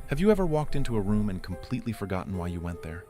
Have you ever walked into a room and completely forgotten why you went there?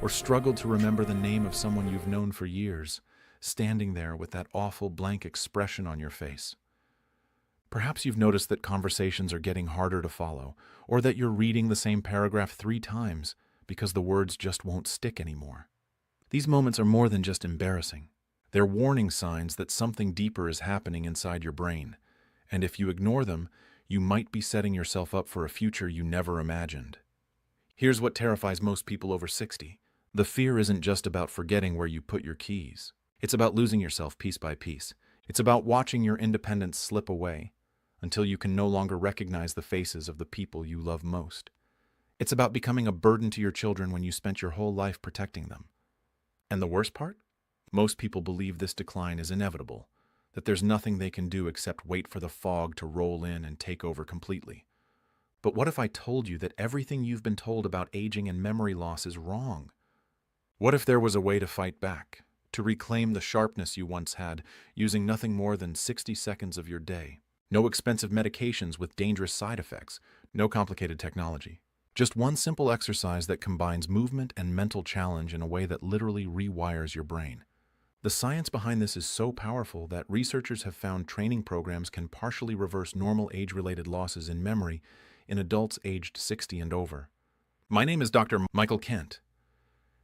Or struggled to remember the name of someone you've known for years, standing there with that awful blank expression on your face? Perhaps you've noticed that conversations are getting harder to follow, or that you're reading the same paragraph 3 times because the words just won't stick anymore. These moments are more than just embarrassing. They're warning signs that something deeper is happening inside your brain, and if you ignore them, you might be setting yourself up for a future you never imagined. Here's what terrifies most people over 60. The fear isn't just about forgetting where you put your keys. It's about losing yourself piece by piece. It's about watching your independence slip away until you can no longer recognize the faces of the people you love most. It's about becoming a burden to your children when you spent your whole life protecting them. And the worst part? Most people believe this decline is inevitable, that there's nothing they can do except wait for the fog to roll in and take over completely. But what if I told you that everything you've been told about aging and memory loss is wrong? What if there was a way to fight back, to reclaim the sharpness you once had, using nothing more than 60 seconds of your day? No expensive medications with dangerous side effects, no complicated technology. Just one simple exercise that combines movement and mental challenge in a way that literally rewires your brain. The science behind this is so powerful that researchers have found training programs can partially reverse normal age-related losses in memory in adults aged 60 and over. My name is Dr. Michael Kent,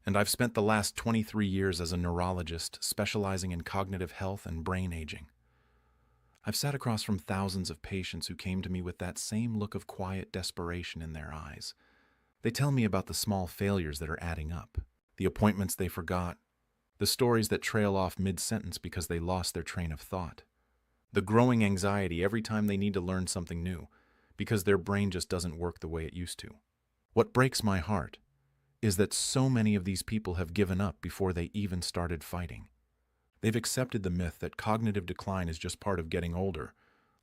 and I've spent the last 23 years as a neurologist specializing in cognitive health and brain aging. I've sat across from thousands of patients who came to me with that same look of quiet desperation in their eyes. They tell me about the small failures that are adding up, the appointments they forgot, the stories that trail off mid-sentence because they lost their train of thought, the growing anxiety every time they need to learn something new because their brain just doesn't work the way it used to. What breaks my heart is that so many of these people have given up before they even started fighting. They've accepted the myth that cognitive decline is just part of getting older,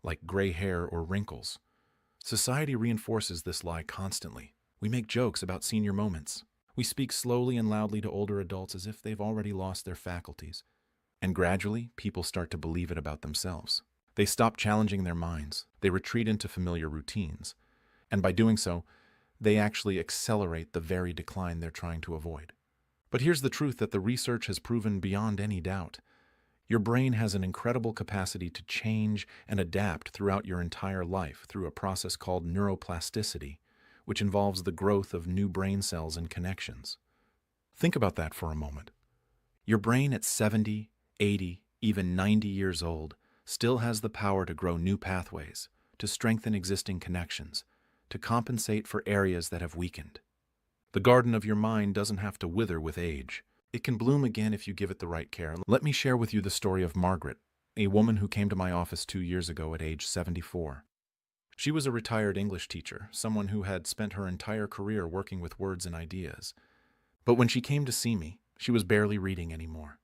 like gray hair or wrinkles. Society reinforces this lie constantly. We make jokes about senior moments. We speak slowly and loudly to older adults as if they've already lost their faculties. And gradually, people start to believe it about themselves. They stop challenging their minds. They retreat into familiar routines. And by doing so, they actually accelerate the very decline they're trying to avoid. But here's the truth that the research has proven beyond any doubt. Your brain has an incredible capacity to change and adapt throughout your entire life through a process called neuroplasticity, which involves the growth of new brain cells and connections. Think about that for a moment. Your brain at 70, 80, even 90 years old still has the power to grow new pathways, to strengthen existing connections, to compensate for areas that have weakened. The garden of your mind doesn't have to wither with age. It can bloom again if you give it the right care. Let me share with you the story of Margaret, a woman who came to my office 2 years ago at age 74. She was a retired English teacher, someone who had spent her entire career working with words and ideas. But when she came to see me, she was barely reading anymore.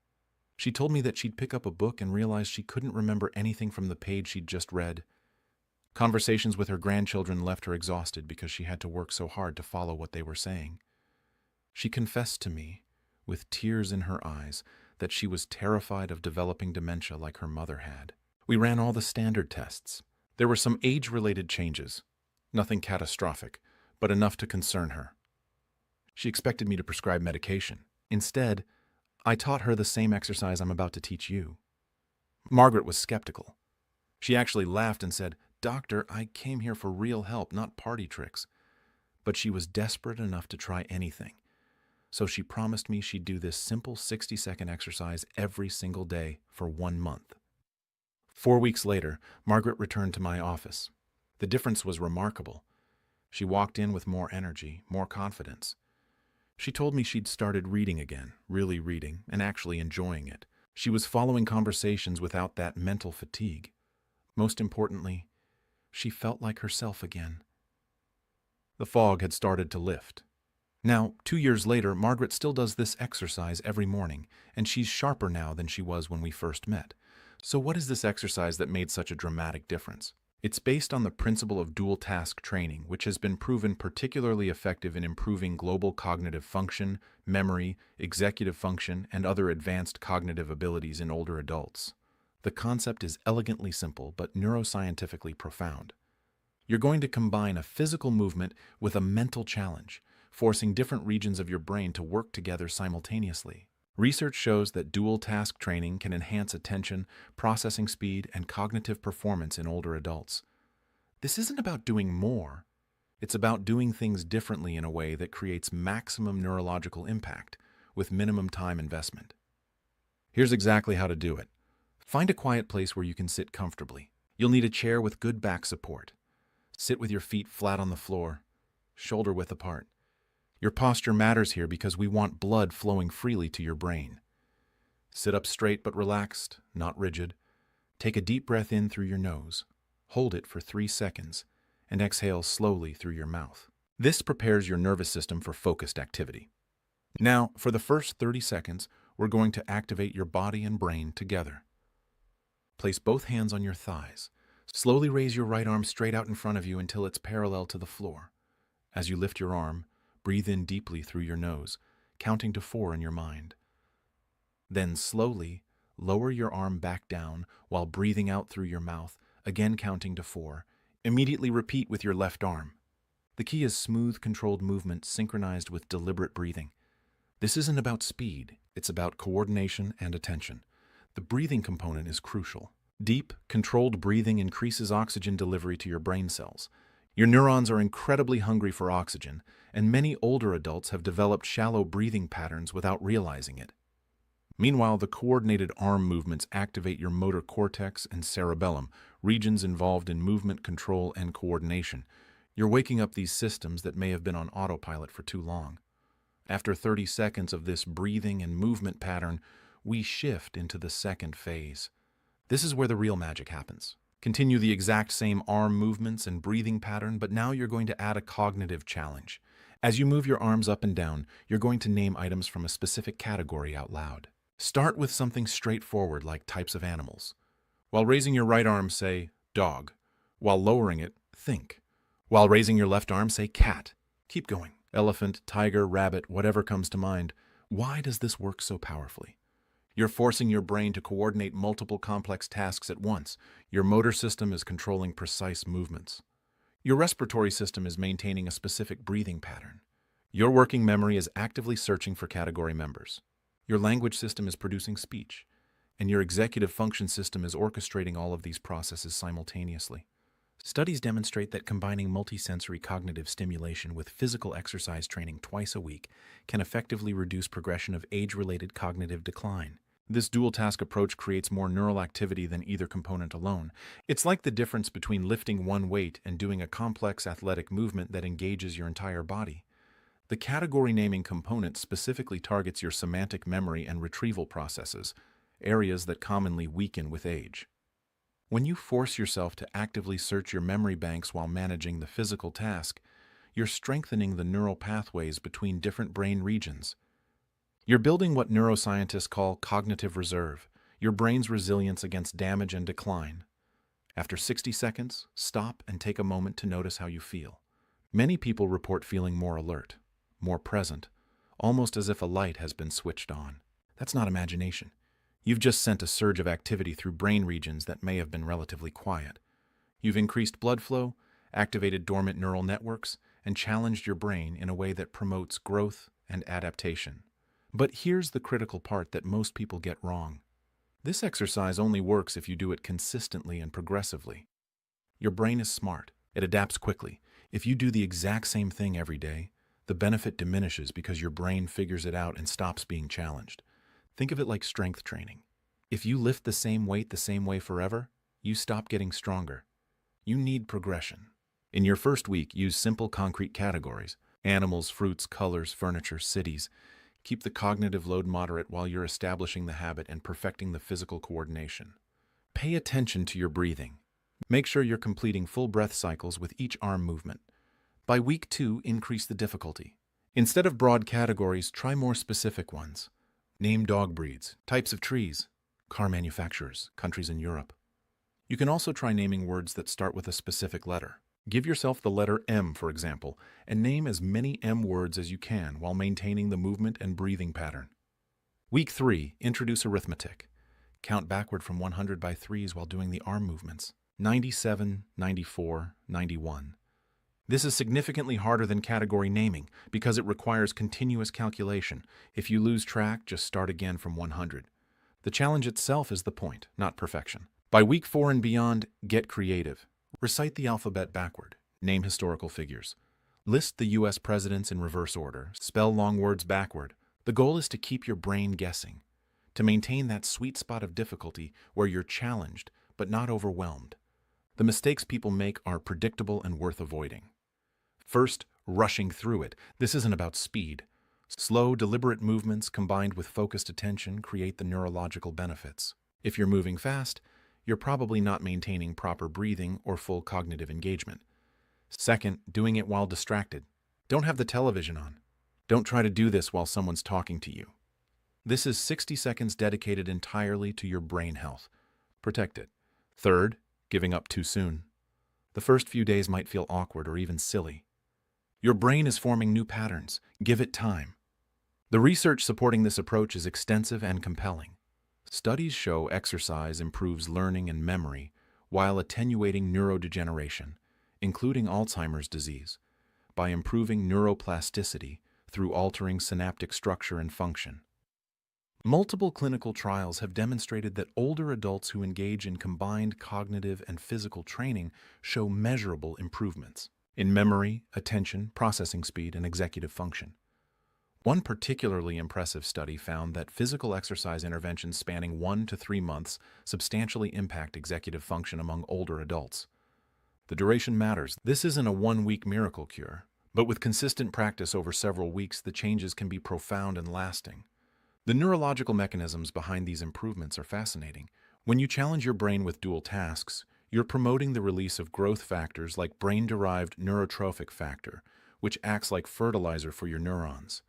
She told me that she'd pick up a book and realize she couldn't remember anything from the page she'd just read. Conversations with her grandchildren left her exhausted because she had to work so hard to follow what they were saying. She confessed to me, with tears in her eyes, that she was terrified of developing dementia like her mother had. We ran all the standard tests. There were some age-related changes, nothing catastrophic, but enough to concern her. She expected me to prescribe medication. Instead, I taught her the same exercise I'm about to teach you. Margaret was skeptical. She actually laughed and said, "Doctor, I came here for real help, not party tricks." But she was desperate enough to try anything. So she promised me she'd do this simple 60-second exercise every single day for 1 month. 4 weeks later, Margaret returned to my office. The difference was remarkable. She walked in with more energy, more confidence. She told me she'd started reading again, really reading, and actually enjoying it. She was following conversations without that mental fatigue. Most importantly, she felt like herself again. The fog had started to lift. Now, 2 years later, Margaret still does this exercise every morning, and she's sharper now than she was when we first met. So what is this exercise that made such a dramatic difference? It's based on the principle of dual task training, which has been proven particularly effective in improving global cognitive function, memory, executive function, and other advanced cognitive abilities in older adults. The concept is elegantly simple but neuroscientifically profound. You're going to combine a physical movement with a mental challenge, forcing different regions of your brain to work together simultaneously. Research shows that dual task training can enhance attention, processing speed, and cognitive performance in older adults. This isn't about doing more. It's about doing things differently in a way that creates maximum neurological impact with minimum time investment. Here's exactly how to do it. Find a quiet place where you can sit comfortably. You'll need a chair with good back support. Sit with your feet flat on the floor, shoulder width apart. Your posture matters here because we want blood flowing freely to your brain. Sit up straight but relaxed, not rigid. Take a deep breath in through your nose. Hold it for 3 seconds and exhale slowly through your mouth. This prepares your nervous system for focused activity. Now, for the first 30 seconds, we're going to activate your body and brain together. Place both hands on your thighs. Slowly raise your right arm straight out in front of you until it's parallel to the floor. As you lift your arm, breathe in deeply through your nose, counting to 4 in your mind. Then slowly lower your arm back down while breathing out through your mouth, again counting to 4. Immediately repeat with your left arm. The key is smooth, controlled movement synchronized with deliberate breathing. This isn't about speed, it's about coordination and attention. The breathing component is crucial. Deep, controlled breathing increases oxygen delivery to your brain cells. Your neurons are incredibly hungry for oxygen, and many older adults have developed shallow breathing patterns without realizing it. Meanwhile, the coordinated arm movements activate your motor cortex and cerebellum, regions involved in movement control and coordination. You're waking up these systems that may have been on autopilot for too long. After 30 seconds of this breathing and movement pattern, we shift into the second phase. This is where the real magic happens. Continue the exact same arm movements and breathing pattern, but now you're going to add a cognitive challenge. As you move your arms up and down, you're going to name items from a specific category out loud. Start with something straightforward like types of animals. While raising your right arm, say, dog. While lowering it, think. While raising your left arm, say, cat. Keep going. Elephant, tiger, rabbit, whatever comes to mind. Why does this work so powerfully? You're forcing your brain to coordinate multiple complex tasks at once. Your motor system is controlling precise movements. Your respiratory system is maintaining a specific breathing pattern. Your working memory is actively searching for category members. Your language system is producing speech, and your executive function system is orchestrating all of these processes simultaneously. Studies demonstrate that combining multisensory cognitive stimulation with physical exercise training twice a week can effectively reduce progression of age-related cognitive decline. This dual-task approach creates more neural activity than either component alone. It's like the difference between lifting one weight and doing a complex athletic movement that engages your entire body. The category naming component specifically targets your semantic memory and retrieval processes, areas that commonly weaken with age. When you force yourself to actively search your memory banks while managing the physical task, you're strengthening the neural pathways between different brain regions. You're building what neuroscientists call cognitive reserve, your brain's resilience against damage and decline. After 60 seconds, stop and take a moment to notice how you feel. Many people report feeling more alert, more present, almost as if a light has been switched on. That's not imagination. You've just sent a surge of activity through brain regions that may have been relatively quiet. You've increased blood flow, activated dormant neural networks, and challenged your brain in a way that promotes growth and adaptation. But here's the critical part that most people get wrong. This exercise only works if you do it consistently and progressively. Your brain is smart. It adapts quickly. If you do the exact same thing every day, the benefit diminishes because your brain figures it out and stops being challenged. Think of it like strength training. If you lift the same weight the same way forever, you stop getting stronger. You need progression. In your first week, use simple concrete categories: animals, fruits, colors, furniture, cities. Keep the cognitive load moderate while you're establishing the habit and perfecting the physical coordination. Pay attention to your breathing. Make sure you're completing full breath cycles with each arm movement. By week 2, increase the difficulty. Instead of broad categories, try more specific ones. Name dog breeds, types of trees, car manufacturers, countries in Europe. You can also try naming words that start with a specific letter. Give yourself the letter M, for example, and name as many M words as you can while maintaining the movement and breathing pattern. Week 3, introduce arithmetic. Count backward from 100 by threes while doing the arm movements. 97, 94, 91. This is significantly harder than category naming because it requires continuous calculation. If you lose track, just start again from 100. The challenge itself is the point, not perfection. By week 4 and beyond, get creative. Recite the alphabet backward. Name historical figures. List the U.S. presidents in reverse order. Spell long words backward. The goal is to keep your brain guessing, to maintain that sweet spot of difficulty where you're challenged but not overwhelmed. The mistakes people make are predictable and worth avoiding. First, rushing through it. This isn't about speed. Slow, deliberate movements combined with focused attention create the neurological benefits. If you're moving fast, you're probably not maintaining proper breathing or full cognitive engagement. Second, doing it while distracted. Don't have the television on. Don't try to do this while someone's talking to you. This is 60 seconds dedicated entirely to your brain health. Protect it. Third, giving up too soon. The first few days might feel awkward or even silly. Your brain is forming new patterns. Give it time. The research supporting this approach is extensive and compelling. Studies show exercise improves learning and memory while attenuating neurodegeneration, including Alzheimer's disease, by improving neuroplasticity through altering synaptic structure and function. Multiple clinical trials have demonstrated that older adults who engage in combined cognitive and physical training show measurable improvements in memory, attention, processing speed, and executive function. One particularly impressive study found that physical exercise interventions spanning 1 to 3 months substantially impact executive function among older adults. The duration matters. This isn't a one-week miracle cure, but with consistent practice over several weeks, the changes can be profound and lasting. The neurological mechanisms behind these improvements are fascinating. When you challenge your brain with dual tasks, you're promoting the release of growth factors like brain-derived neurotrophic factor, which acts like fertilizer for your neurons.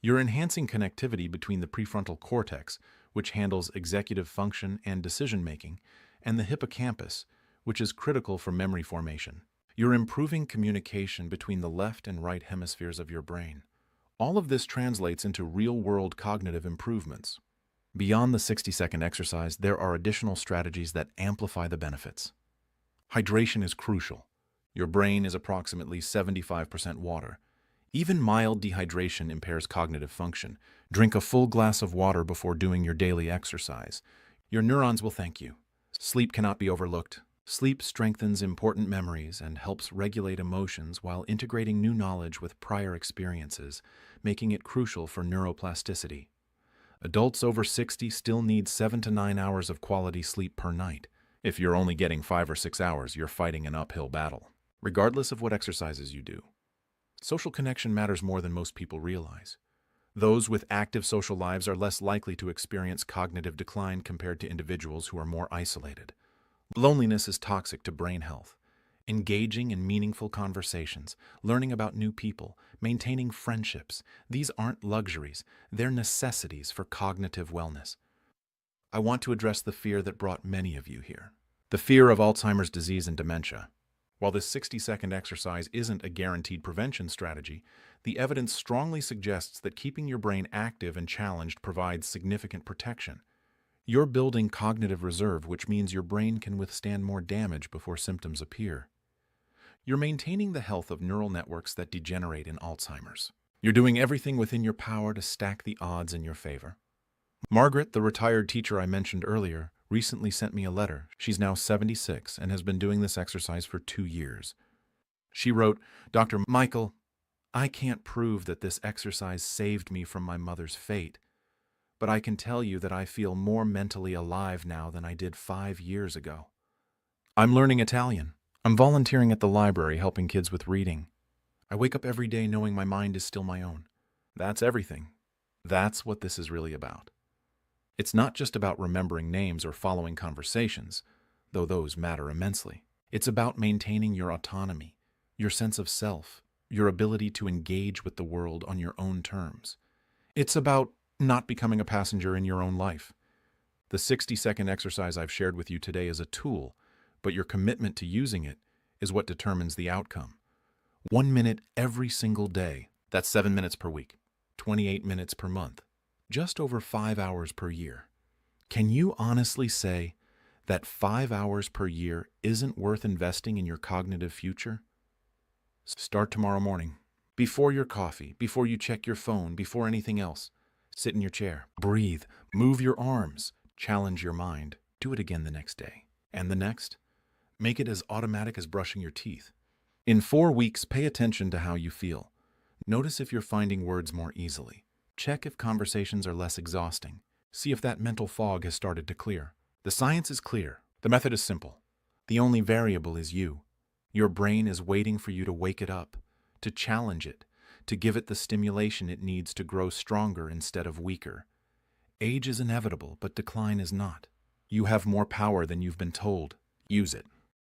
You're enhancing connectivity between the prefrontal cortex, which handles executive function and decision-making, and the hippocampus, which is critical for memory formation. You're improving communication between the left and right hemispheres of your brain. All of this translates into real-world cognitive improvements. Beyond the 60-second exercise, there are additional strategies that amplify the benefits. Hydration is crucial. Your brain is approximately 75% water. Even mild dehydration impairs cognitive function. Drink a full glass of water before doing your daily exercise. Your neurons will thank you. Sleep cannot be overlooked. Sleep strengthens important memories and helps regulate emotions while integrating new knowledge with prior experiences, making it crucial for neuroplasticity. Adults over 60 still need 7 to 9 hours of quality sleep per night. If you're only getting 5 or 6 hours, you're fighting an uphill battle, regardless of what exercises you do. Social connection matters more than most people realize. Those with active social lives are less likely to experience cognitive decline compared to individuals who are more isolated. Loneliness is toxic to brain health. Engaging in meaningful conversations, learning about new people, maintaining friendships, these aren't luxuries, they're necessities for cognitive wellness. I want to address the fear that brought many of you here. The fear of Alzheimer's disease and dementia. While this 60-second exercise isn't a guaranteed prevention strategy, the evidence strongly suggests that keeping your brain active and challenged provides significant protection. You're building cognitive reserve, which means your brain can withstand more damage before symptoms appear. You're maintaining the health of neural networks that degenerate in Alzheimer's. You're doing everything within your power to stack the odds in your favor. Margaret, the retired teacher I mentioned earlier, recently sent me a letter. She's now 76 and has been doing this exercise for 2 years. She wrote, "Dr. Michael, I can't prove that this exercise saved me from my mother's fate, but I can tell you that I feel more mentally alive now than I did 5 years ago. I'm learning Italian. I'm volunteering at the library helping kids with reading. I wake up every day knowing my mind is still my own. That's everything. That's what this is really about. It's not just about remembering names or following conversations, though those matter immensely. It's about maintaining your autonomy, your sense of self, your ability to engage with the world on your own terms. It's about not becoming a passenger in your own life. The 60-second exercise I've shared with you today is a tool, but your commitment to using it is what determines the outcome. 1 minute every single day, that's 7 minutes per week, 28 minutes per month, just over 5 hours per year. Can you honestly say, that 5 hours per year isn't worth investing in your cognitive future? Start tomorrow morning. Before your coffee, before you check your phone, before anything else, sit in your chair, breathe, move your arms, challenge your mind. Do it again the next day. And the next? Make it as automatic as brushing your teeth. In 4 weeks, pay attention to how you feel. Notice if you're finding words more easily. Check if conversations are less exhausting. See if that mental fog has started to clear. The science is clear. The method is simple. The only variable is you. Your brain is waiting for you to wake it up, to challenge it, to give it the stimulation it needs to grow stronger instead of weaker. Age is inevitable, but decline is not. You have more power than you've been told. Use it.